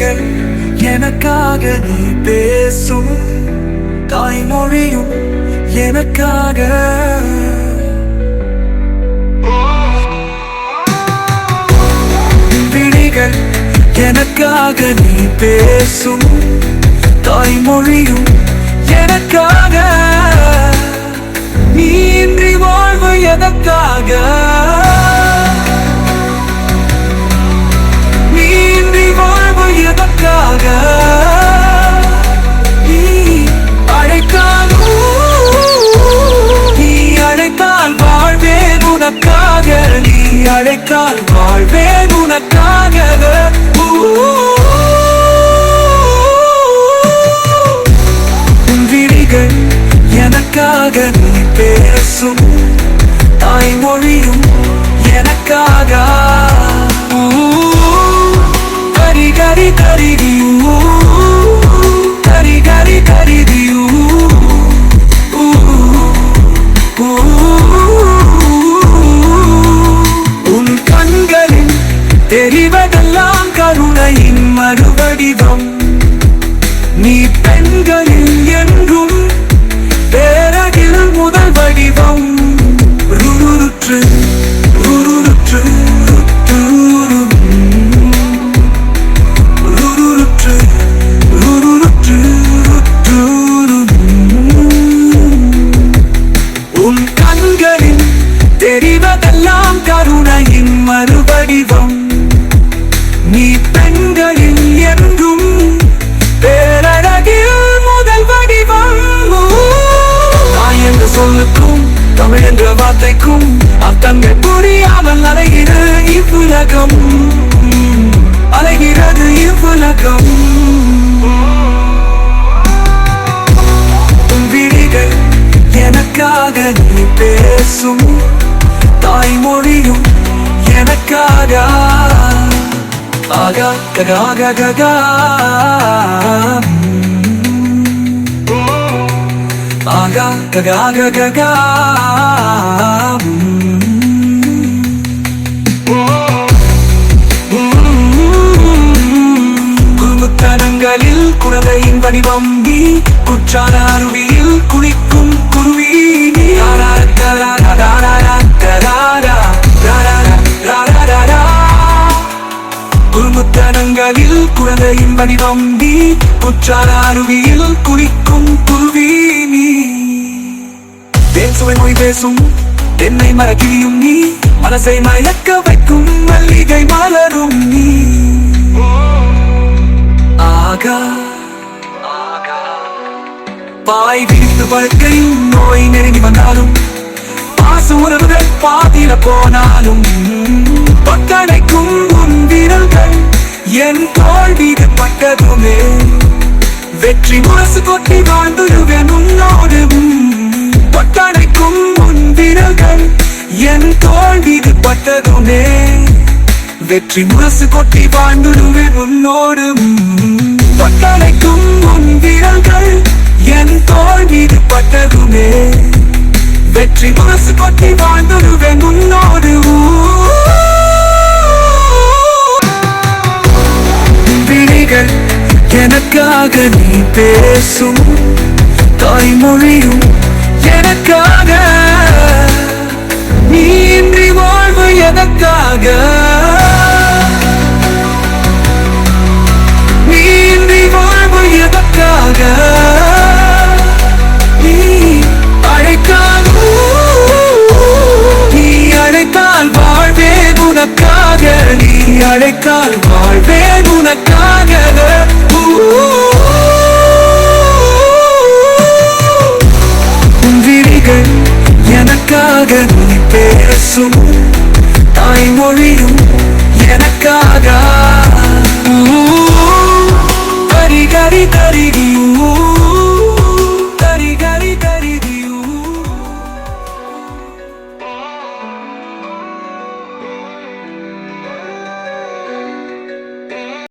விழிகள் எனக்காக நீ பேசும் தாய்மொழியும் எனக்காக விழிகள் எனக்காக நீ பேசும் தாய்மொழியும் எனக்காக நீ இன்றி வாழ்வு எதற்காக நீ இன்றி வாழ்வு எதற்காக நீ அழைத்தால் வாழ்வேன் உனக்காக நீ அழைத்தால் வாழ்வேன் உனக்காக விழிகள் எனக்காக நீ பேசும் தாய்மொழியும் எனக்காக கரி கரி கரிதியூ கரி கரி கரிதியூ உன் கண்களில் தெரிவதெல்லாம் கருணையின் மறுவடிவம் நீ பெண்களில் என்றும் பேரகில் முதல் வடிவம் ருருற்று ருருற்று ருருற்று ருருற்று உன் கண்களில் தெரிவதெல்லாம் கருணையின் மறுவடிவம் நீ பெண்களில் என்றும் பேரழகில் முதல் வடிவம் தாய் என்ற சொல்லுக்கும் தமிழ் என்ற வார்த்தைக்கும் அர்த்தங்கள் புரியாமல் அலைகிறது இவ்வுலகம் அலைகிறது இவ்வுலகம் விழிகள் எனக்காக நீ பேசும் தாய்மொழியும் எனக்காக ஆகா ககா ககா ஆகா ககா ககா குறும்புத்தனங்களில் குழந்தையின் வடிவம் நீ குற்றால அருவியில் குளிக்கும் குருவி நீ குறும்புத்தனங்களில் குழந்தையின் வடிவம் நீ குற்றால அருவியில் குளிக்கும் குருவி நீ தேன் சுவை மொழி பேசும் தென்னை மரக்கிளியும் நீ மனசை மயக்க வைக்கும் மல்லிகை மலரும் நீ ஆகா பாய் விரித்து படுக்கையும் நோய் நெருங்கி வந்தாலும் பாச உறவுகள் பாதியில போனாலும் பட்டடைக்கும் உன் விரல்கள் என் தோள் மீது பட்டதுமே வெற்றி முரசு கொட்டி வாழ்ந்துருவேன் உன்னோடு பட்டடைக்கும் உன் விரல்கள் என் தோள் மீது பட்டதுமே வெற்றி முரசு கொட்டி வாழ்ந்துருவேன் உன்னோடு பட்டடைக்கும் உன் விரல்கள் என் தோள் மீது பட்டதுமே வெற்றி முரசு கொட்டி வாழ்ந்துருவேன் உன்னோடு விழிகள் எனக்காக நீ பேசும் தாய்மொழியும் எனக்காக நீ இன்றி வாழ்வு எதற்காக நீ இன்றி வாழ்வு எதற்காக நீ அழைத்தால் வாழ்வேன் உனக்காக நீ அழைத்தால் வாழ்வேன் உனக்காக விழிகள் எனக்காக நீ பேசும் தாய்மொழியும் எனக்காக